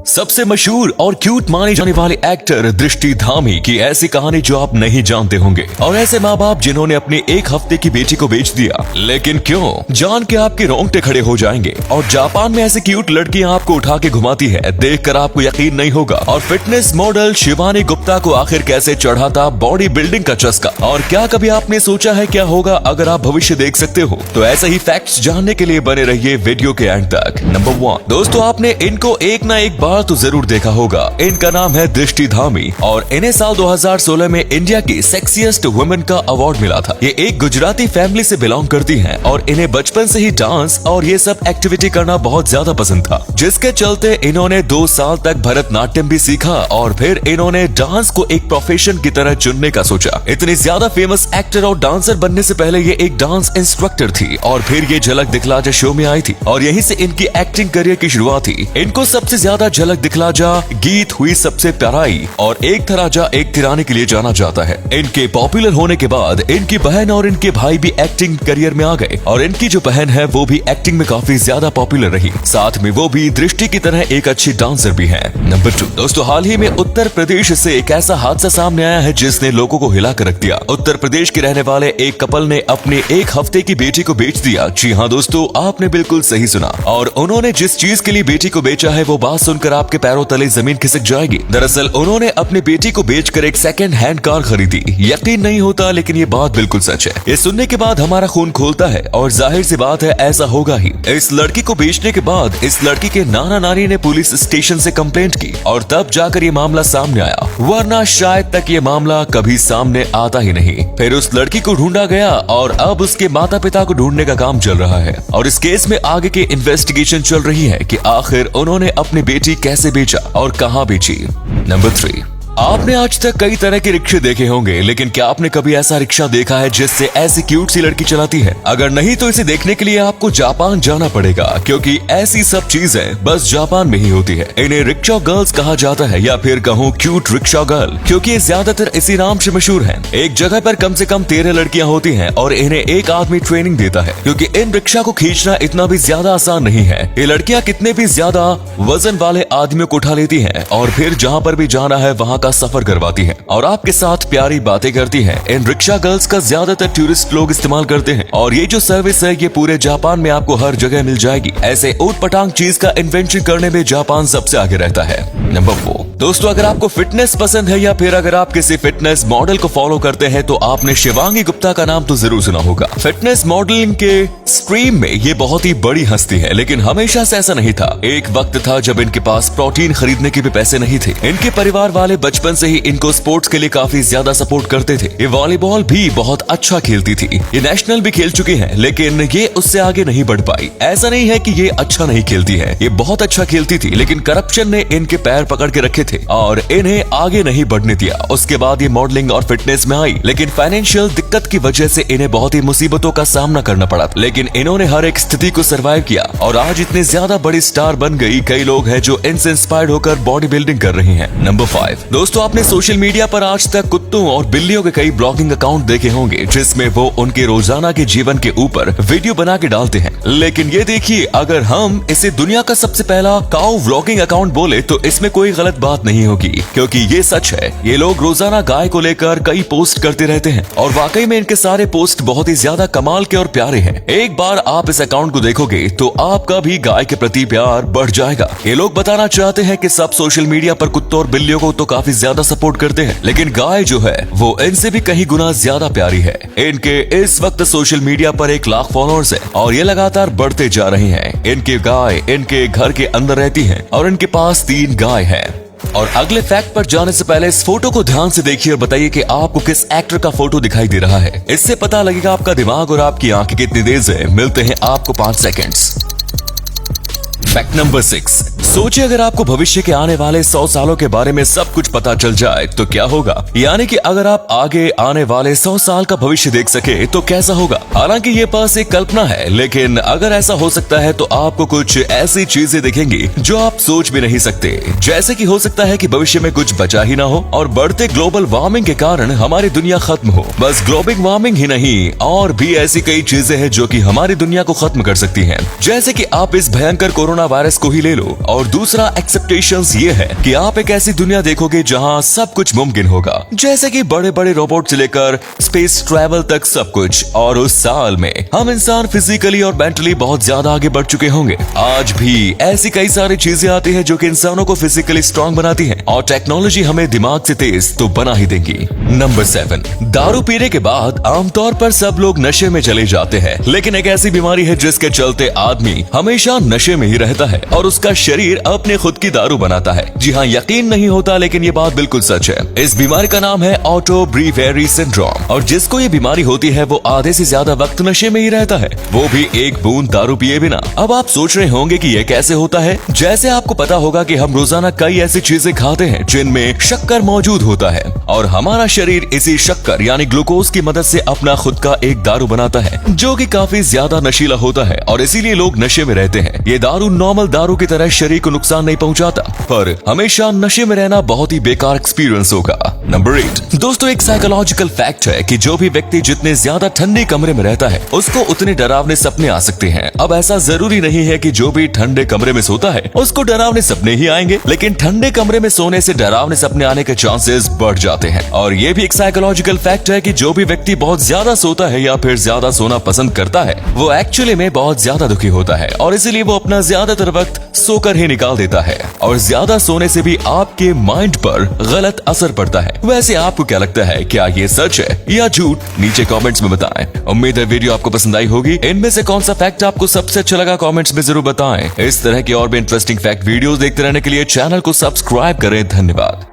सबसे मशहूर और क्यूट माने जाने वाले एक्टर दृष्टि धामी की ऐसी कहानी जो आप नहीं जानते होंगे, और ऐसे माँ बाप जिन्होंने अपने 1 हफ्ते की बेटी को बेच दिया। लेकिन क्यों, जान के आपके रोंगटे खड़े हो जाएंगे। और जापान में ऐसी क्यूट लड़कियां आपको उठा के घुमाती है, देखकर आपको यकीन नहीं होगा। और फिटनेस मॉडल शिवानी गुप्ता को आखिर कैसे चढ़ा था बॉडी बिल्डिंग का चस्का, और क्या कभी आपने सोचा है क्या होगा अगर आप भविष्य देख सकते हो? तो ऐसे ही फैक्ट्स जानने के लिए बने रहिए वीडियो के एंड तक। नंबर 1 दोस्तों, आपने इनको एक ना एक बार तो जरूर देखा होगा। इनका नाम है दृष्टि धामी और इन्हें साल 2016 में इंडिया की सेक्सीएस्ट वुमेन का अवार्ड मिला था। ये एक गुजराती फैमिली से बिलोंग करती हैं और इन्हें बचपन से ही डांस और ये सब एक्टिविटी करना बहुत ज्यादा पसंद था, जिसके चलते इन्होंने 2 साल तक भरतनाट्यम भी सीखा और फिर इन्होंने डांस को एक प्रोफेशन की तरह चुनने का सोचा। इतनी ज्यादा फेमस एक्टर और डांसर बनने से पहले ये एक डांस इंस्ट्रक्टर थी और फिर ये झलक दिखला जा शो में आई थी और यहीं से इनकी एक्टिंग करियर की शुरुआत थी। इनको सबसे ज्यादा झलक दिखला जा गीत हुई सबसे प्याराई और एक तरह जा एक तिराने के लिए जाना जाता है। इनके पॉपुलर होने के बाद इनकी बहन और इनके भाई भी एक्टिंग करियर में आ गए और इनकी जो बहन है वो भी एक्टिंग में काफी ज्यादा पॉपुलर रही, साथ में वो भी दृष्टि की तरह एक अच्छी डांसर भी है। नंबर 2 दोस्तों, हाल ही में उत्तर प्रदेश से एक ऐसा हादसा सामने आया है जिसने लोगों को हिला कर रख दिया। उत्तर प्रदेश के रहने वाले एक कपल ने अपने 1 हफ्ते की बेटी को बेच दिया। जी हाँ दोस्तों, आपने बिल्कुल सही सुना। और उन्होंने जिस चीज के लिए बेटी को बेचा है वो बात सुनकर आपके पैरों तले जमीन खिसक जाएगी। दरअसल उन्होंने अपनी बेटी को बेचकर एक सेकंड हैंड कार खरीदी। यकीन नहीं होता लेकिन ये बात बिल्कुल सच है। ये सुनने के बाद हमारा खून खोलता है और जाहिर सी बात है ऐसा होगा ही। इस लड़की को बेचने के बाद इस लड़की के नाना नानी ने पुलिस स्टेशन से कंप्लेंट की और तब जाकर ये मामला सामने आया, वरना शायद तक ये मामला कभी सामने आता ही नहीं। फिर उस लड़की को ढूंढा गया और अब उसके माता पिता को ढूंढने का काम चल रहा है और इस केस में आगे की इन्वेस्टिगेशन चल रही है कि आखिर उन्होंने अपनी बेटी कैसे बेचा और कहां बेची। नंबर 3, आपने आज तक कई तरह के रिक्शे देखे होंगे, लेकिन क्या आपने कभी ऐसा रिक्शा देखा है जिससे ऐसी क्यूट सी लड़की चलाती है? अगर नहीं तो इसे देखने के लिए आपको जापान जाना पड़ेगा, क्योंकि ऐसी सब चीजें बस जापान में ही होती है। इन्हें रिक्शा गर्ल्स कहा जाता है या फिर कहूँ क्यूट रिक्शा गर्ल, क्योंकि ये ज्यादातर इसी नाम से मशहूर हैं। एक जगह पर कम से कम 13 लड़कियां होती हैं और इन्हें एक आदमी ट्रेनिंग देता है, क्योंकि इन रिक्शा को खींचना इतना भी ज्यादा आसान नहीं है। ये लड़कियां कितने भी ज्यादा वजन वाले आदमियों को उठा लेती हैं और फिर जहाँ पर भी जाना है वहाँ सफर करवाती है और आपके साथ प्यारी बातें करती हैं। इन रिक्शा गर्ल्स का ज्यादातर टूरिस्ट लोग इस्तेमाल करते हैं और ये जो सर्विस है ये पूरे जापान में आपको हर जगह मिल जाएगी। ऐसे ऊट पटांग चीज का इन्वेंशन करने में जापान सबसे आगे रहता है। नंबर 4 दोस्तों, अगर आपको फिटनेस पसंद है या फिर अगर आप किसी फिटनेस मॉडल को फॉलो करते हैं तो आपने शिवांगी गुप्ता का नाम तो जरूर सुना होगा। फिटनेस मॉडलिंग के स्ट्रीम में ये बहुत ही बड़ी हस्ती है, लेकिन हमेशा से ऐसा नहीं था। एक वक्त था जब इनके पास प्रोटीन खरीदने के भी पैसे नहीं थे। इनके परिवार वाले बचपन से ही इनको स्पोर्ट्स के लिए काफी ज्यादा सपोर्ट करते थे। ये वॉलीबॉल भी बहुत अच्छा खेलती थी। ये नेशनल भी खेल चुकी हैं, लेकिन ये उससे आगे नहीं बढ़ पाई। ऐसा नहीं है कि ये अच्छा नहीं खेलती है, ये बहुत अच्छा खेलती थी, लेकिन करप्शन ने इनके पैर पकड़ के रखे थे और इन्हें आगे नहीं बढ़ने दिया। उसके बाद ये मॉडलिंग और फिटनेस में आई, लेकिन फाइनेंशियल दिक्कत की वजह से इन्हें बहुत ही मुसीबतों का सामना करना पड़ा, लेकिन इन्होंने हर एक स्थिति को सर्वाइव किया और आज इतने ज्यादा बड़ी स्टार बन गई। कई लोग हैं जो इनसे इंस्पायर्ड होकर बॉडी बिल्डिंग कर रही हैं। नंबर 5 दोस्तों, आपने सोशल मीडिया पर आज तक कुत्तों और बिल्लियों के कई ब्लॉगिंग अकाउंट देखे होंगे जिसमें वो उनके रोजाना के जीवन के ऊपर वीडियो बना के डालते हैं। लेकिन ये देखिए, अगर हम इसे दुनिया का सबसे पहला काउ व्लॉगिंग अकाउंट बोले तो इसमें कोई गलत बात नहीं होगी, क्योंकि ये सच है। ये लोग रोजाना गाय को लेकर कई पोस्ट करते रहते हैं और वाकई में इनके सारे पोस्ट बहुत ही ज्यादा कमाल के और प्यारे हैं। एक बार आप इस अकाउंट को देखोगे तो आपका भी गाय के प्रति प्यार बढ़ जाएगा। ये लोग बताना चाहते हैं कि सब सोशल मीडिया पर कुत्तों और बिल्लियों को तो काफी ज्यादा सपोर्ट करते हैं, लेकिन गाय जो है वो इनसे भी कहीं गुना ज्यादा प्यारी है। इनके इस वक्त सोशल मीडिया पर 1 लाख फॉलोअर्स है और ये लगातार बढ़ते जा रहे हैं। इनकी गाय इनके घर के अंदर रहती है और इनके पास 3 गाय है। और अगले फैक्ट पर जाने से पहले इस फोटो को ध्यान से देखिए और बताइए कि आपको किस एक्टर का फोटो दिखाई दे रहा है। इससे पता लगेगा आपका दिमाग और आपकी आंखें कितनी तेज है। मिलते हैं आपको 5 सेकंड्स। फैक्ट नंबर 6, सोचिए अगर आपको भविष्य के आने वाले 100 सालों के बारे में सब कुछ पता चल जाए तो क्या होगा। यानी कि अगर आप आगे आने वाले 100 साल का भविष्य देख सके तो कैसा होगा। हालांकि ये बस एक कल्पना है, लेकिन अगर ऐसा हो सकता है तो आपको कुछ ऐसी चीजें दिखेंगी जो आप सोच भी नहीं सकते। जैसे कि हो सकता है कि भविष्य में कुछ बचा ही ना हो और बढ़ते ग्लोबल वार्मिंग के कारण हमारी दुनिया खत्म हो। बस ग्लोबल वार्मिंग ही नहीं, और भी ऐसी कई चीजें हैं जो कि हमारी दुनिया को खत्म कर सकती हैं। जैसे कि आप इस भयंकर कोरोना वायरस को ही ले लो और दूसरा एक्सपेक्टेशंस ये है कि आप एक ऐसी दुनिया देखोगे जहां सब कुछ मुमकिन होगा, जैसे कि बड़े बड़े रोबोट से लेकर स्पेस ट्रैवल तक सब कुछ। और उस साल में हम इंसान फिजिकली और मेंटली बहुत ज्यादा आगे बढ़ चुके होंगे। आज भी ऐसी कई सारी चीजें आती हैं जो कि इंसानों को फिजिकली स्ट्रांग बनाती हैं, और टेक्नोलॉजी हमें दिमाग से तेज तो बना ही देंगी। नंबर 7, दारू पीने के बाद आमतौर पर सब लोग नशे में चले जाते हैं, लेकिन एक ऐसी बीमारी है जिसके चलते आदमी हमेशा नशे में ही रहता है और उसका शरीर अपने खुद की दारू बनाता है। जी हाँ, यकीन नहीं होता लेकिन ये बात बिल्कुल सच है। इस बीमारी का नाम है ऑटो ब्रीवेरी सिंड्रोम, और जिसको ये बीमारी होती है वो आधे से ज्यादा वक्त नशे में ही रहता है, वो भी एक बूंद दारू पिए बिना। अब आप सोच रहे होंगे कि ये कैसे होता है। जैसे आपको पता होगा कि हम रोजाना कई ऐसी चीजें खाते हैं जिनमें शक्कर मौजूद होता है, और हमारा शरीर इसी शक्कर यानी ग्लूकोज की मदद से अपना खुद का एक दारू बनाता है जो कि काफी ज्यादा नशीला होता है, और इसीलिए लोग नशे में रहते हैं। ये दारू नॉर्मल दारू की तरह शरीर को नुकसान नहीं पहुंचाता, पर हमेशा नशे में रहना बहुत ही बेकार एक्सपीरियंस होगा। नंबर 8, दोस्तों एक साइकोलॉजिकल फैक्ट है कि जो भी व्यक्ति जितने ज्यादा ठंडे कमरे में रहता है उसको उतने डरावने सपने आ सकते हैं। अब ऐसा जरूरी नहीं है कि जो भी ठंडे कमरे में सोता है उसको डरावने सपने ही आएंगे, लेकिन ठंडे कमरे में सोने से डरावने सपने आने के चांसेस बढ़ जाते हैं। और ये भी एक साइकोलॉजिकल फैक्ट है कि जो भी व्यक्ति बहुत ज्यादा सोता है या फिर ज्यादा सोना पसंद करता है वो एक्चुअली में बहुत ज्यादा दुखी होता है, और इसीलिए वो अपना ज्यादातर वक्त सोकर ही निकाल देता है। और ज्यादा सोने से भी आपके माइंड पर गलत असर पड़ता है। वैसे आपको क्या लगता है, क्या ये सच है या झूठ? नीचे कमेंट्स में बताएं। उम्मीद है वीडियो आपको पसंद आई होगी। इनमें से कौन सा फैक्ट आपको सबसे अच्छा लगा कमेंट्स में जरूर बताएं। इस तरह की और भी इंटरेस्टिंग फैक्ट वीडियोस देखते रहने के लिए चैनल को सब्सक्राइब करें। धन्यवाद।